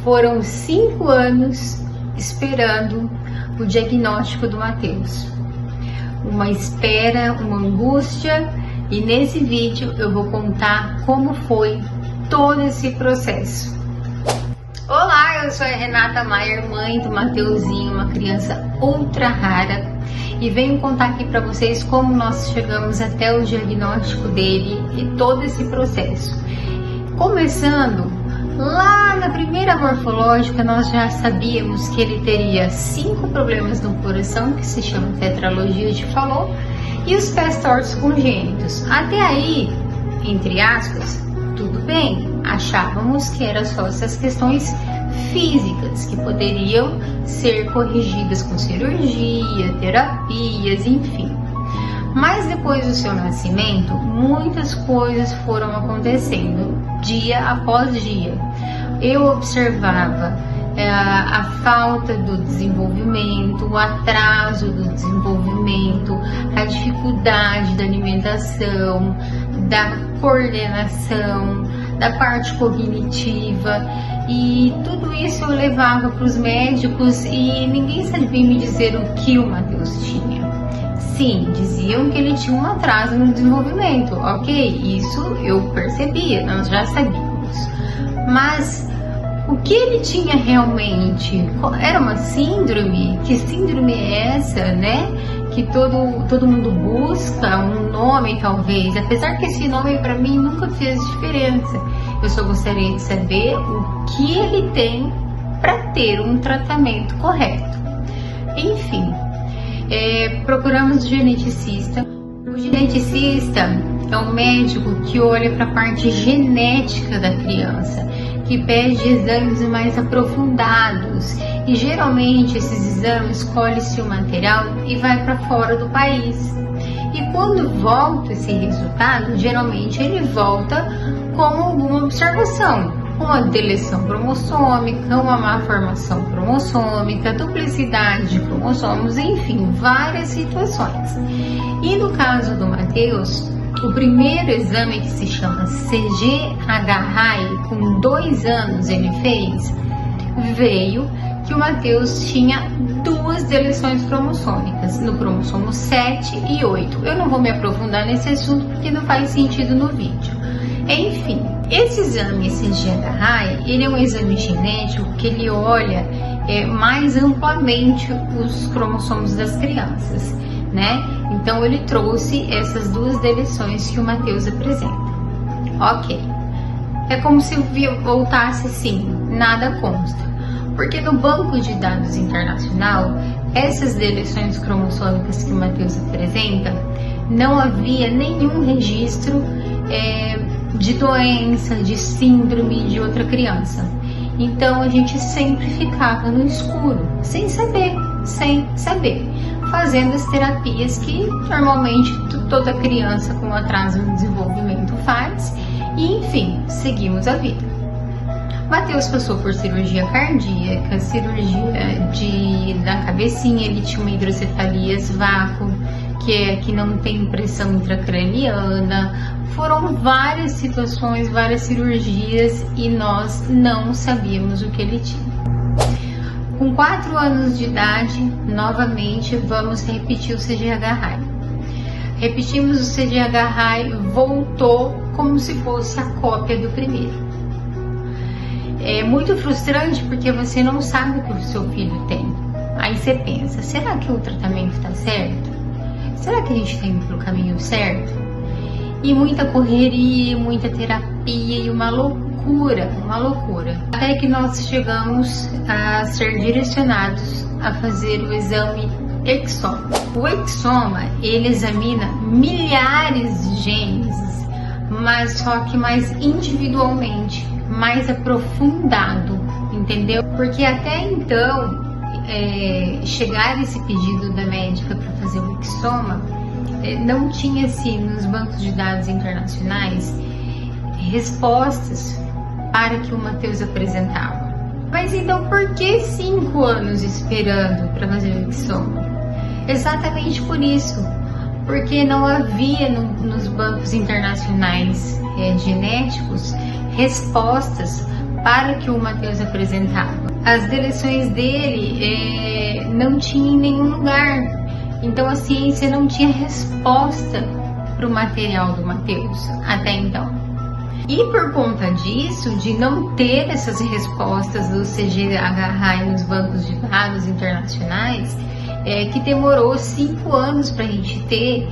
Foram 5 anos esperando o diagnóstico do Matheus. Uma espera, uma angústia, e nesse vídeo eu vou contar como foi todo esse processo. Olá, eu sou a Renata Maier, mãe do Mateuzinho, uma criança ultra rara, e venho contar aqui para vocês como nós chegamos até o diagnóstico dele e todo esse processo. Começando lá na primeira morfológica, nós já sabíamos que ele teria 5 problemas no coração, que se chama tetralogia de Fallot, e os pés tortos congênitos. Até aí, entre aspas, tudo bem. Achávamos que eram só essas questões físicas que poderiam ser corrigidas com cirurgia, terapias, enfim. Mas depois do seu nascimento, muitas coisas foram acontecendo dia após dia. Eu observava a falta do desenvolvimento, o atraso do desenvolvimento, a dificuldade da alimentação, da coordenação, da parte cognitiva, e tudo isso eu levava para os médicos e ninguém sabia me dizer o que o Matheus tinha. Sim, diziam que ele tinha um atraso no desenvolvimento, ok, isso eu percebia, nós já sabíamos, mas o que ele tinha realmente? Era uma síndrome? Que síndrome é essa, né? Que todo mundo busca um nome, talvez. Apesar que esse nome para mim nunca fez diferença. Eu só gostaria de saber o que ele tem para ter um tratamento correto. Enfim, procuramos o geneticista. O geneticista é um médico que olha para a parte genética da criança, que pede exames mais aprofundados, e geralmente esses exames colhe-se o material e vai para fora do país. E quando volta esse resultado, geralmente ele volta com alguma observação, uma deleção cromossômica, uma malformação cromossômica, duplicidade de cromossomos, enfim, várias situações. E no caso do Matheus, o primeiro exame, que se chama CGH-RAI, com 2 anos ele fez, veio que o Matheus tinha 2 deleções cromossômicas, no cromossomo 7 e 8. Eu não vou me aprofundar nesse assunto porque não faz sentido no vídeo. Enfim, esse exame CGH-RAI, ele é um exame genético que ele olha mais amplamente os cromossomos das crianças, né? Então ele trouxe essas 2 deleções que o Matheus apresenta. Ok. É como se voltasse assim, nada consta. Porque no banco de dados internacional, essas deleções cromossômicas que o Matheus apresenta, não havia nenhum registro de doença, de síndrome de outra criança. Então a gente sempre ficava no escuro, sem saber, fazendo as terapias que normalmente toda criança com atraso no desenvolvimento faz, e enfim, seguimos a vida. Matheus passou por cirurgia cardíaca, cirurgia da cabecinha, ele tinha uma hidrocefalia vácuo, que não tem pressão intracraniana. Foram várias situações, várias cirurgias, e nós não sabíamos o que ele tinha. Com 4 anos de idade, novamente, vamos repetir o CGH-RAI. Repetimos o CGH-RAI, voltou como se fosse a cópia do primeiro. É muito frustrante porque você não sabe o que o seu filho tem. Aí você pensa, será que o tratamento está certo? Será que a gente está indo pelo caminho certo? E muita correria, muita terapia e uma loucura. Até que nós chegamos a ser direcionados a fazer o exame Exoma. O Exoma, ele examina milhares de genes, mas só que mais individualmente, mais aprofundado, entendeu? Porque até então, chegar esse pedido da médica para fazer o Exoma, não tinha assim nos bancos de dados internacionais respostas para que o Matheus apresentava. Mas então por que 5 anos esperando para fazer o Exoma? Exatamente por isso, porque não havia nos bancos internacionais genéticos respostas para que o Mateus apresentava. As deleções dele não tinham em nenhum lugar, então a ciência não tinha resposta para o material do Mateus até então. E por conta disso, de não ter essas respostas do CGHI nos bancos de dados internacionais, que demorou 5 anos para a gente ter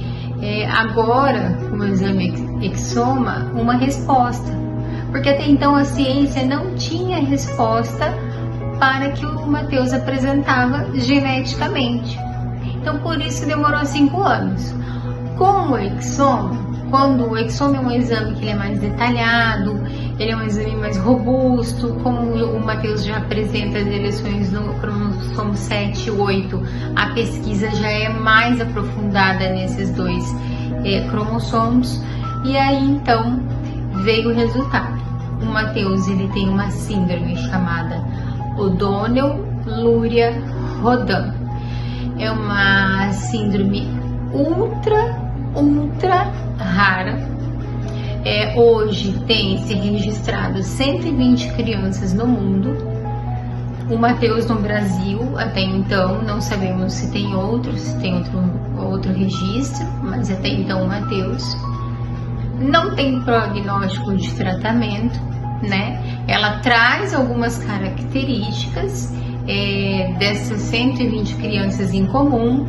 agora, com o exame Exoma, uma resposta. Porque até então a ciência não tinha resposta para que o Mateus apresentava geneticamente. Então por isso demorou 5 anos. Com o Exoma, quando o Exoma é um exame que ele é mais detalhado, ele é um exame mais robusto, como o Mateus já apresenta as deleções no cromossomo 7 e 8, a pesquisa já é mais aprofundada nesses 2 cromossomos, e aí então veio o resultado. O Mateus ele tem uma síndrome chamada O'Donnell-Luria-Rodin. É uma síndrome ultra rara. Hoje tem-se registrado 120 crianças no mundo. O Mateus no Brasil, até então, não sabemos se tem outro registro, mas até então o Mateus não tem prognóstico de tratamento, né? Ela traz algumas características dessas 120 crianças em comum,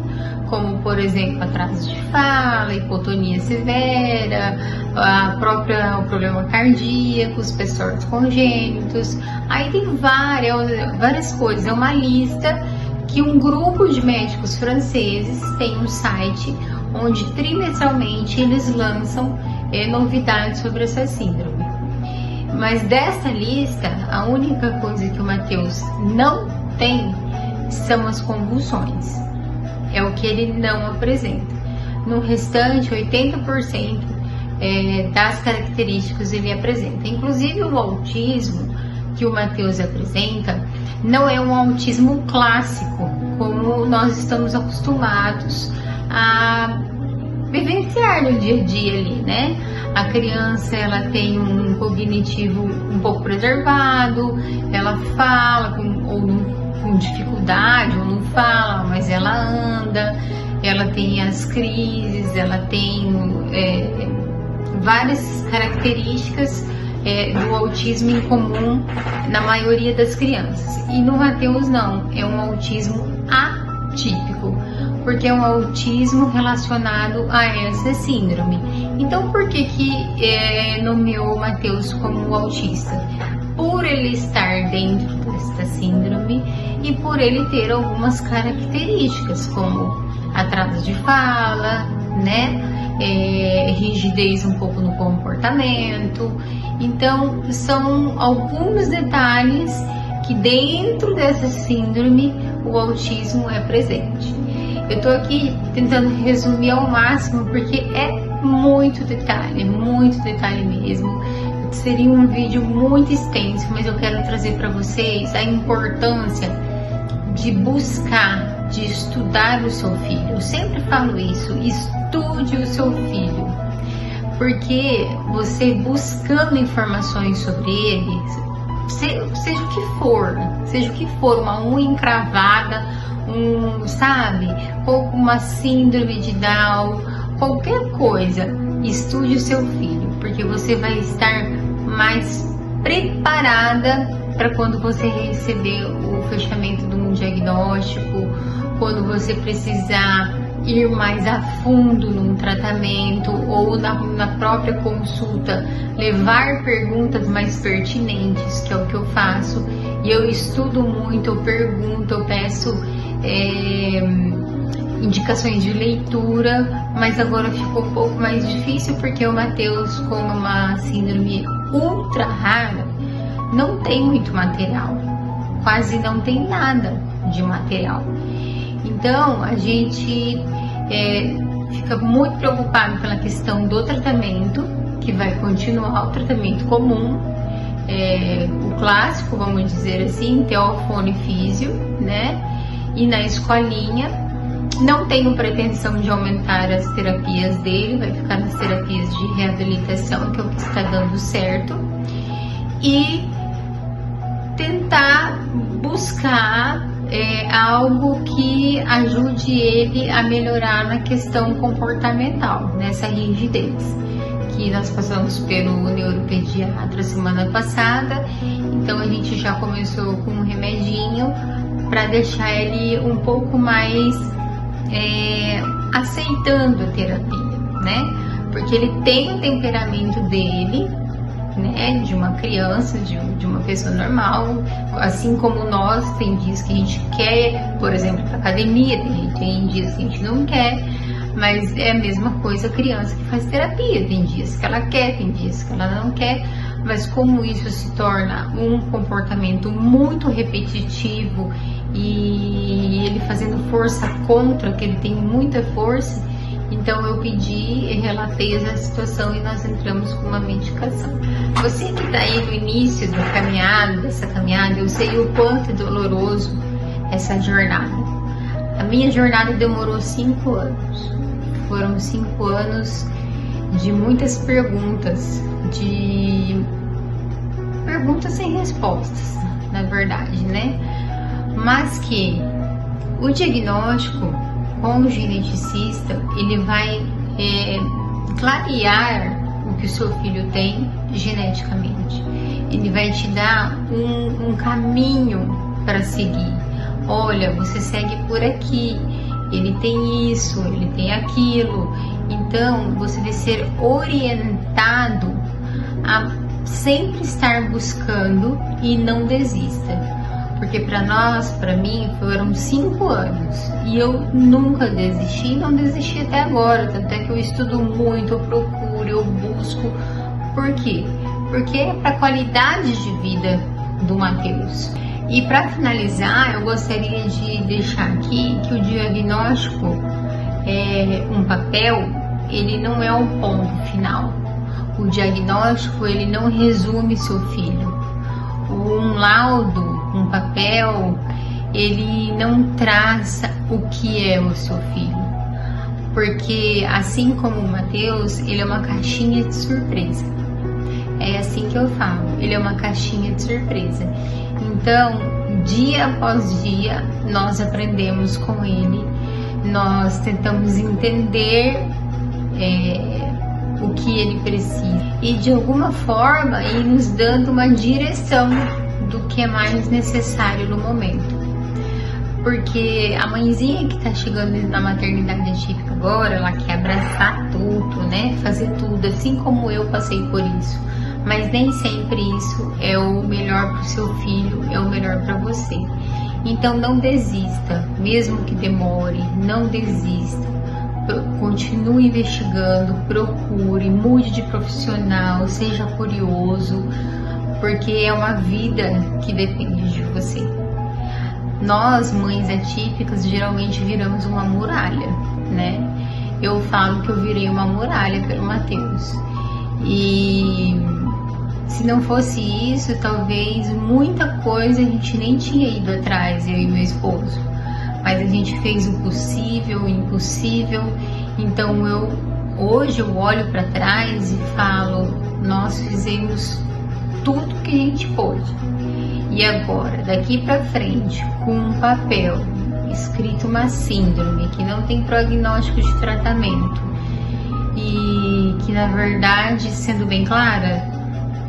como por exemplo atraso de fala, hipotonia severa, o problema cardíaco, os PSORs congênitos. Aí tem várias coisas. É uma lista que um grupo de médicos franceses tem um site onde trimestralmente eles lançam novidades sobre essa síndrome. Mas dessa lista, a única coisa que o Mateus não tem são as convulsões. É o que ele não apresenta. No restante, 80% das características ele apresenta. Inclusive o autismo que o Mateus apresenta não é um autismo clássico, como nós estamos acostumados a vivenciar no dia a dia ali, né? A criança, ela tem um cognitivo um pouco preservado, ela fala com dificuldade ou não fala, mas ela anda, ela tem as crises, ela tem várias características do autismo em comum na maioria das crianças. E no Mateus não, é um autismo atípico, porque é um autismo relacionado a essa síndrome. Então por que nomeou o Mateus como autista? Por ele estar dentro desta síndrome e por ele ter algumas características, como atraso de fala, né? Rigidez um pouco no comportamento. Então são alguns detalhes que dentro dessa síndrome o autismo é presente. Eu estou aqui tentando resumir ao máximo porque é muito detalhe mesmo. Seria um vídeo muito extenso, mas eu quero trazer para vocês a importância de buscar, de estudar o seu filho. Eu sempre falo isso, estude o seu filho, porque você buscando informações sobre ele, seja o que for, uma unha encravada, uma síndrome de Down, qualquer coisa, estude o seu filho, porque você vai estar mais preparada para quando você receber o fechamento de um diagnóstico, quando você precisar ir mais a fundo num tratamento ou na própria consulta, levar perguntas mais pertinentes, que é o que eu faço. E eu estudo muito, eu pergunto, eu peço indicações de leitura, mas agora ficou um pouco mais difícil porque o Mateus, como uma síndrome ultra rara, não tem muito material, quase não tem nada de material. Então a gente fica muito preocupado pela questão do tratamento, que vai continuar o tratamento comum, o clássico, vamos dizer assim, teofone físio, né? E na escolinha, não tenho pretensão de aumentar as terapias dele, vai ficar nas terapias de reabilitação, que é o que está dando certo. E tentar buscar algo que ajude ele a melhorar na questão comportamental, nessa rigidez. Que nós passamos pelo neuropediatra semana passada, então a gente já começou com um remedinho para deixar ele um pouco mais aceitando a terapia, né? Porque ele tem o temperamento dele, né? De uma criança, de uma pessoa normal, assim como nós, tem dias que a gente quer, por exemplo, para academia, tem dias que a gente não quer. Mas é a mesma coisa a criança que faz terapia. Tem dias que ela quer, tem dias que ela não quer. Mas como isso se torna um comportamento muito repetitivo e ele fazendo força contra, que ele tem muita força, então eu pedi e relatei essa situação e nós entramos com uma medicação. Você que está aí no início dessa caminhada, eu sei o quanto é doloroso essa jornada. A minha jornada demorou 5 anos. Foram 5 anos de muitas perguntas, de perguntas sem respostas, na verdade, né? Mas que o diagnóstico com o geneticista, ele vai clarear o que o seu filho tem geneticamente. Ele vai te dar um caminho para seguir. Olha, você segue por aqui, ele tem isso, ele tem aquilo. Então, você vai ser orientado a sempre estar buscando e não desista. Porque para mim, foram 5 anos e eu nunca desisti, não desisti até agora. Tanto é que eu estudo muito, eu procuro, eu busco. Por quê? Porque é para a qualidade de vida do Matheus. E para finalizar, eu gostaria de deixar aqui que o diagnóstico é um papel, ele não é um ponto final. O diagnóstico, ele não resume seu filho. Um laudo, um papel, ele não traça o que é o seu filho. Porque assim como o Matheus, ele é uma caixinha de surpresa. É assim que eu falo, ele é uma caixinha de surpresa. Então, dia após dia, nós aprendemos com ele, nós tentamos entender o que ele precisa e de alguma forma ir nos dando uma direção do que é mais necessário no momento. Porque a mãezinha que tá chegando na maternidade atípica agora, ela quer abraçar tudo, né? Fazer tudo, assim como eu passei por isso. Mas nem sempre isso é o melhor para o seu filho, é o melhor para você. Então não desista, mesmo que demore, não desista. Continue investigando, procure, mude de profissional, seja curioso, porque é uma vida que depende de você. Nós, mães atípicas, geralmente viramos uma muralha, né? Eu falo que eu virei uma muralha pelo Matheus. E se não fosse isso, talvez muita coisa a gente nem tinha ido atrás, eu e meu esposo. Mas a gente fez o possível, o impossível. Então hoje eu olho para trás e falo, nós fizemos tudo que a gente pôde. E agora, daqui para frente, com um papel escrito uma síndrome que não tem prognóstico de tratamento e que na verdade, sendo bem clara,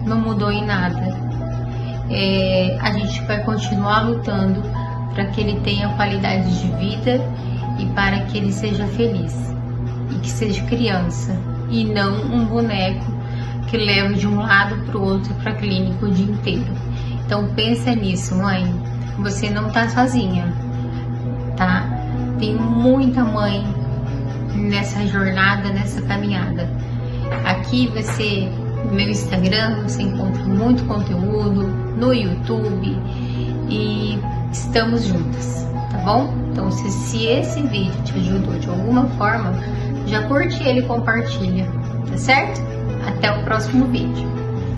não mudou em nada. A gente vai continuar lutando para que ele tenha qualidade de vida e para que ele seja feliz e que seja criança e não um boneco que leva de um lado para o outro para a clínica o dia inteiro. Então pensa nisso, mãe, você não está sozinha, tá? Tem muita mãe nessa jornada, nessa caminhada. Aqui no meu Instagram você encontra muito conteúdo, no YouTube, e estamos juntas, tá bom? Então se esse vídeo te ajudou de alguma forma, já curte ele e compartilha, tá certo? Até o próximo vídeo.